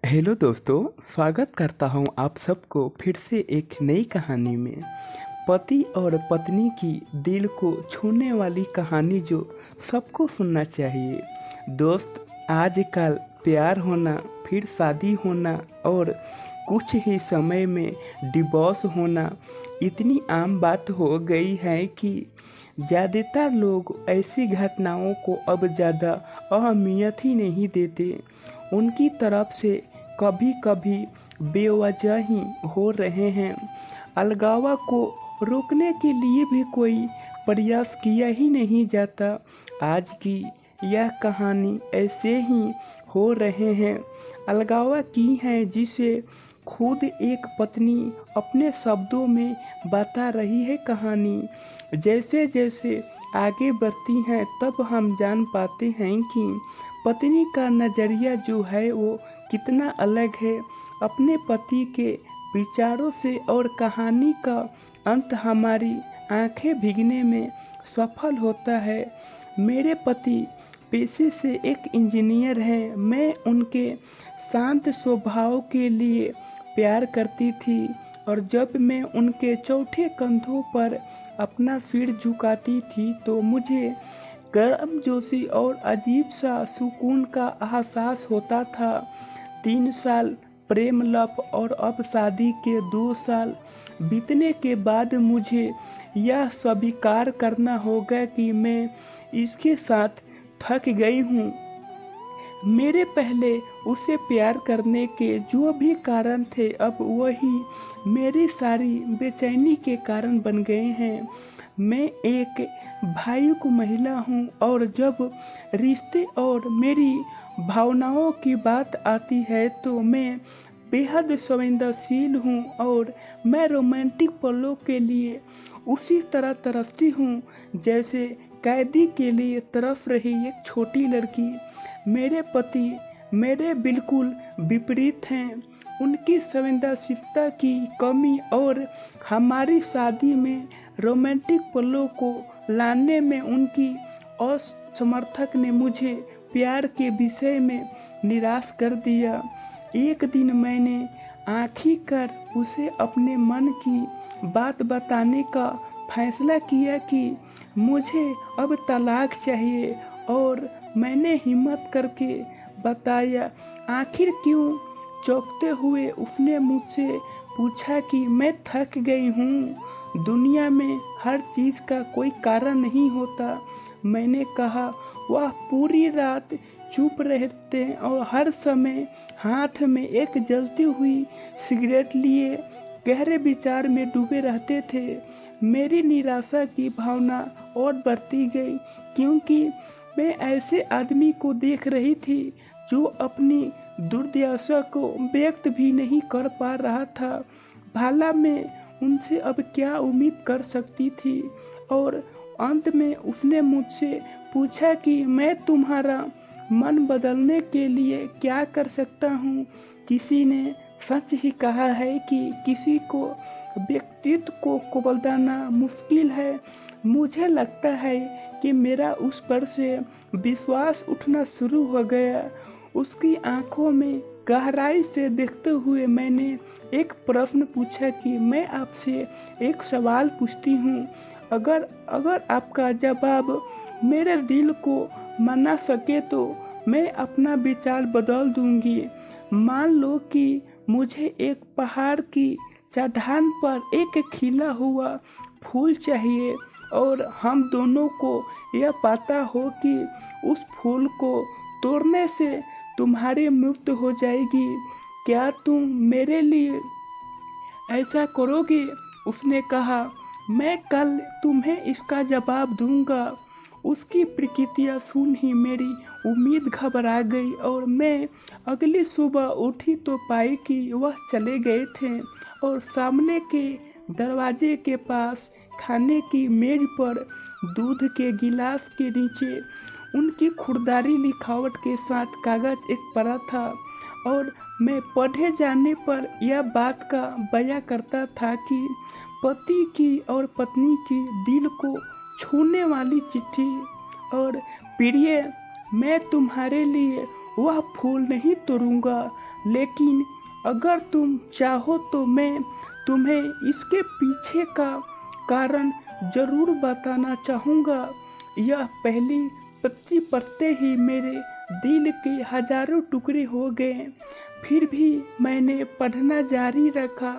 Hello दोस्तों, स्वागत करता हूं आप सबको फिर से एक नई कहानी में। पति और पत्नी की दिल को छूने वाली कहानी जो सबको सुनना चाहिए। दोस्त, आजकल प्यार होना, फिर शादी होना और कुछ ही समय में डिवोर्स होना इतनी आम बात हो गई है कि ज़्यादातर लोग ऐसी घटनाओं को अब ज़्यादा अहमियत ही नहीं देते। उनकी तरफ से कभी कभी बेवजह ही हो रहे हैं। अलगावा को रोकने के लिए भी कोई प्रयास किया ही नहीं जाता। आज की यह कहानी ऐसे ही हो रहे हैं। अलगावा की है जिसे खुद एक पत्नी अपने शब्दों में बता रही है कहानी। जैसे जैसे आगे बढ़ती हैं तब हम जान पाते हैं कि पत्नी का नज़रिया जो है वो कितना अलग है अपने पति के विचारों से, और कहानी का अंत हमारी आंखें भीगने में सफल होता है। मेरे पति पेशे से एक इंजीनियर हैं। मैं उनके शांत स्वभाव के लिए प्यार करती थी, और जब मैं उनके चौथे कंधों पर अपना सिर झुकाती थी तो मुझे गर्मजोशी और अजीब सा सुकून का एहसास होता था। 3 साल प्रेम लप और अब शादी के 2 साल बीतने के बाद मुझे यह स्वीकार करना होगा कि मैं इसके साथ थक गई हूँ। मेरे पहले उसे प्यार करने के जो भी कारण थे अब वही मेरी सारी बेचैनी के कारण बन गए हैं। मैं एक भावुक महिला हूँ, और जब रिश्ते और मेरी भावनाओं की बात आती है तो मैं बेहद संवेदनशील हूँ, और मैं रोमांटिक पलों के लिए उसी तरह तरसती हूँ जैसे कैदी के लिए तरस रही एक छोटी लड़की। मेरे पति मेरे बिल्कुल विपरीत हैं। उनकी संवेदनशीलता की कमी और हमारी शादी में रोमांटिक पलों को लाने में उनकी असमर्थक ने मुझे प्यार के विषय में निराश कर दिया। एक दिन मैंने आखिरकार उसे अपने मन की बात बताने का फैसला किया कि मुझे अब तलाक चाहिए, और मैंने हिम्मत करके बताया। आखिर क्यों? चौंकते हुए उसने मुझसे पूछा कि मैं थक गई हूँ। दुनिया में हर चीज़ का कोई कारण नहीं होता। मैंने कहा। वह पूरी रात चुप रहते और हर समय हाथ में एक जलती हुई सिगरेट लिए गहरे विचार में डूबे रहते थे। मेरी निराशा की भावना और बढ़ती गई, क्योंकि मैं ऐसे आदमी को देख रही थी जो अपनी दुर्दशा को व्यक्त भी नहीं कर पा रहा था। भला मैं उनसे अब क्या उम्मीद कर सकती थी? और अंत में उसने मुझसे पूछा कि मैं तुम्हारा मन बदलने के लिए क्या कर सकता हूँ। किसी ने सच ही कहा है कि किसी को व्यक्तित्व को बदलना मुश्किल है। मुझे लगता है कि मेरा उस पर से विश्वास उठना शुरू हो गया। उसकी आंखों में गहराई से देखते हुए मैंने एक प्रश्न पूछा कि मैं आपसे एक सवाल पूछती हूँ। अगर आपका जवाब मेरे दिल को मना सके तो मैं अपना विचार बदल दूंगी। मान लो कि मुझे एक पहाड़ की चट्टान पर एक खिला हुआ फूल चाहिए, और हम दोनों को यह पता हो कि उस फूल को तोड़ने से तुम्हारी मृत्यु हो जाएगी। क्या तुम मेरे लिए ऐसा करोगे? उसने कहा। मैं कल तुम्हें इसका जवाब दूंगा। उसकी प्रतिक्रिया सुन ही मेरी उम्मीद घबरा गई, और मैं अगली सुबह उठी तो पाई कि वह चले गए थे, और सामने के दरवाजे के पास खाने की मेज पर दूध के गिलास के नीचे उनकी खुरदारी लिखावट के साथ कागज एक पड़ा था, और मैं पढ़े जाने पर यह बात का बयां करता था कि पति की और पत्नी की दिल को छूने वाली चिट्ठी। और प्रिय, मैं तुम्हारे लिए वह फूल नहीं तोड़ूंगा लेकिन अगर तुम चाहो तो मैं तुम्हें इसके पीछे का कारण जरूर बताना चाहूँगा। यह पहली पत्ती पढ़ते ही मेरे दिल के हजारों टुकड़े हो गए। फिर भी मैंने पढ़ना जारी रखा।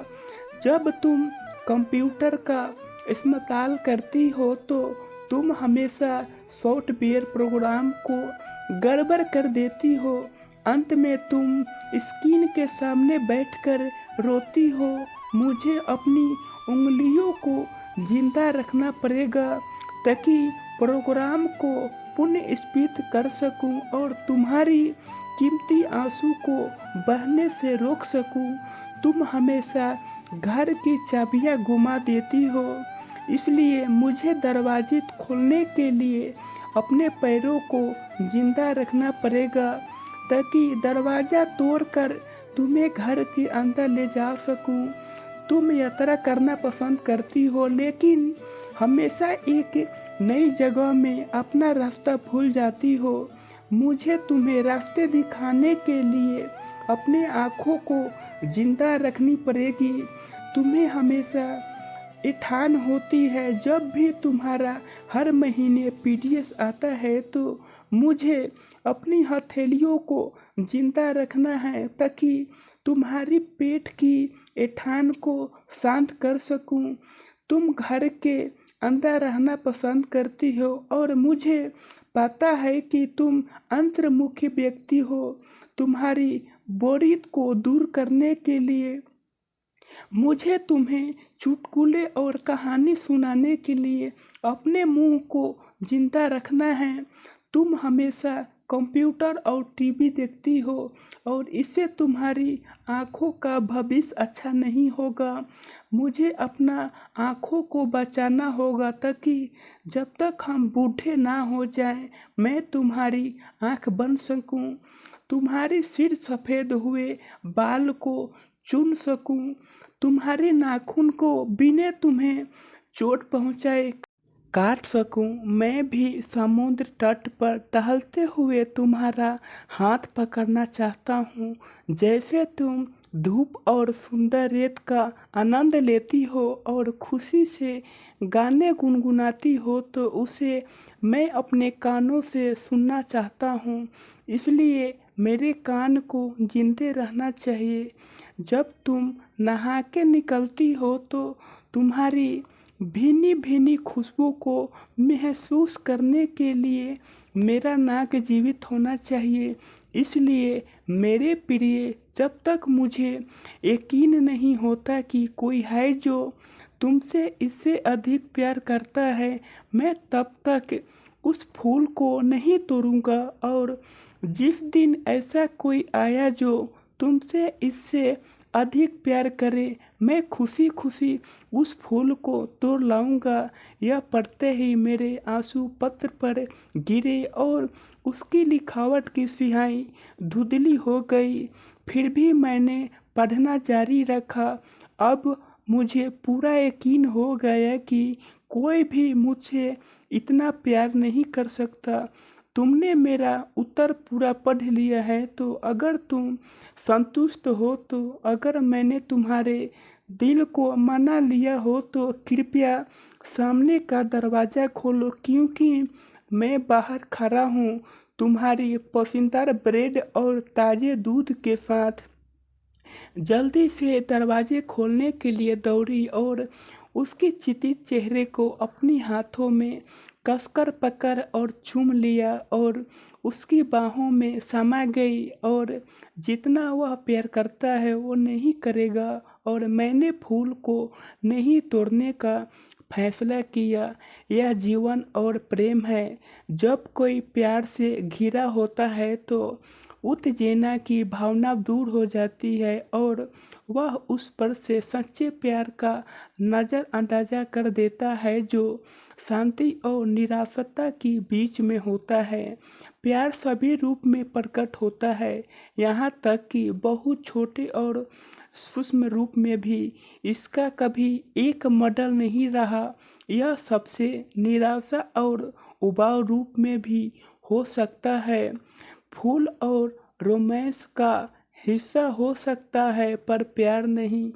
जब तुम कंप्यूटर का इस्तेमाल करती हो तो तुम हमेशा सॉफ्टवेयर प्रोग्राम को गड़बड़ कर देती हो। अंत में तुम स्क्रीन के सामने बैठकर रोती हो। मुझे अपनी उंगलियों को जिंदा रखना पड़ेगा ताकि प्रोग्राम को पुनः स्थापित कर सकूं और तुम्हारी कीमती आंसू को बहने से रोक सकूं। तुम हमेशा घर की चाबियां गुमा देती हो, इसलिए मुझे दरवाजे खोलने के लिए अपने पैरों को जिंदा रखना पड़ेगा ताकि दरवाज़ा तोड़कर तुम्हें घर के अंदर ले जा सकूं। तुम यात्रा करना पसंद करती हो, लेकिन हमेशा एक नई जगह में अपना रास्ता भूल जाती हो। मुझे तुम्हें रास्ते दिखाने के लिए अपने आँखों को जिंदा रखनी पड़ेगी। तुम्हें हमेशा ठान होती है, जब भी तुम्हारा हर महीने पीडीएस आता है तो मुझे अपनी हथेलियों को जिंदा रखना है ताकि तुम्हारी पेट की ऐंठान को शांत कर सकूं। तुम घर के अंदर रहना पसंद करती हो और मुझे पता है कि तुम अंतर्मुखी व्यक्ति हो। तुम्हारी बोरियत को दूर करने के लिए मुझे तुम्हें चुटकुले और कहानी सुनाने के लिए अपने मुंह को जिंदा रखना है। तुम हमेशा कंप्यूटर और टीवी देखती हो और इससे तुम्हारी आँखों का भविष्य अच्छा नहीं होगा। मुझे अपना आँखों को बचाना होगा ताकि जब तक हम बूढ़े ना हो जाएं, मैं तुम्हारी आँख बन सकूं, तुम्हारी सिर सफ़ेद हुए बाल को चुन सकूं, तुम्हारे नाखून को बिना तुम्हें चोट पहुंचाए काट सकूं। मैं भी समुद्र तट पर टहलते हुए तुम्हारा हाथ पकड़ना चाहता हूं। जैसे तुम धूप और सुंदर रेत का आनंद लेती हो और खुशी से गाने गुनगुनाती हो, तो उसे मैं अपने कानों से सुनना चाहता हूं। इसलिए मेरे कान को जिंदे रहना चाहिए। जब तुम नहा के निकलती हो तो तुम्हारी भीनी भीनी खुशबू को महसूस करने के लिए मेरा नाक जीवित होना चाहिए। इसलिए मेरे प्रिय, जब तक मुझे यकीन नहीं होता कि कोई है जो तुमसे इससे अधिक प्यार करता है, मैं तब तक उस फूल को नहीं तोड़ूंगा। और जिस दिन ऐसा कोई आया जो तुमसे इससे अधिक प्यार करे, मैं खुशी खुशी उस फूल को तोड़ लाऊंगा। यह पढ़ते ही मेरे आंसू पत्र पर गिरे और उसकी लिखावट की स्याही धुंधली हो गई। फिर भी मैंने पढ़ना जारी रखा। अब मुझे पूरा यकीन हो गया कि कोई भी मुझसे इतना प्यार नहीं कर सकता। तुमने मेरा उत्तर पूरा पढ़ लिया है, तो अगर तुम संतुष्ट हो, तो अगर मैंने तुम्हारे दिल को मना लिया हो तो कृपया सामने का दरवाज़ा खोलो, क्योंकि मैं बाहर खड़ा हूँ तुम्हारी पसंदीदा ब्रेड और ताज़े दूध के साथ। जल्दी से दरवाजे खोलने के लिए दौड़ी और उसके चितित चेहरे को अपनी हाथों में कसकर पकड़ और चूम लिया और उसकी बाहों में समा गई। और जितना वह प्यार करता है वो नहीं करेगा, और मैंने फूल को नहीं तोड़ने का फैसला किया। यह जीवन और प्रेम है। जब कोई प्यार से घिरा होता है तो उत्तेजना की भावना दूर हो जाती है और वह उस पर से सच्चे प्यार का नज़रअंदाजा कर देता है जो शांति और निराशा के बीच में होता है। प्यार सभी रूप में प्रकट होता है, यहाँ तक कि बहुत छोटे और सूक्ष्म रूप में भी। इसका कभी एक मॉडल नहीं रहा। यह सबसे निराशा और उबाऊ रूप में भी हो सकता है। फूल और रोमांस का हिस्सा हो सकता है पर प्यार नहीं।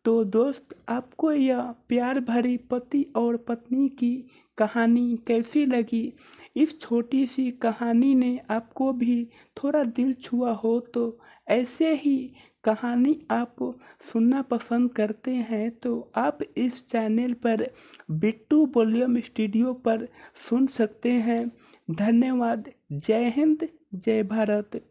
तो दोस्त, आपको यह प्यार भरी पति और पत्नी की कहानी कैसी लगी? इस छोटी सी कहानी ने आपको भी थोड़ा दिल छुआ हो तो ऐसे ही कहानी आप सुनना पसंद करते हैं तो आप इस चैनल पर बिट्टू वॉल्यूम स्टूडियो पर सुन सकते हैं। धन्यवाद। जय हिंद, जय भारत।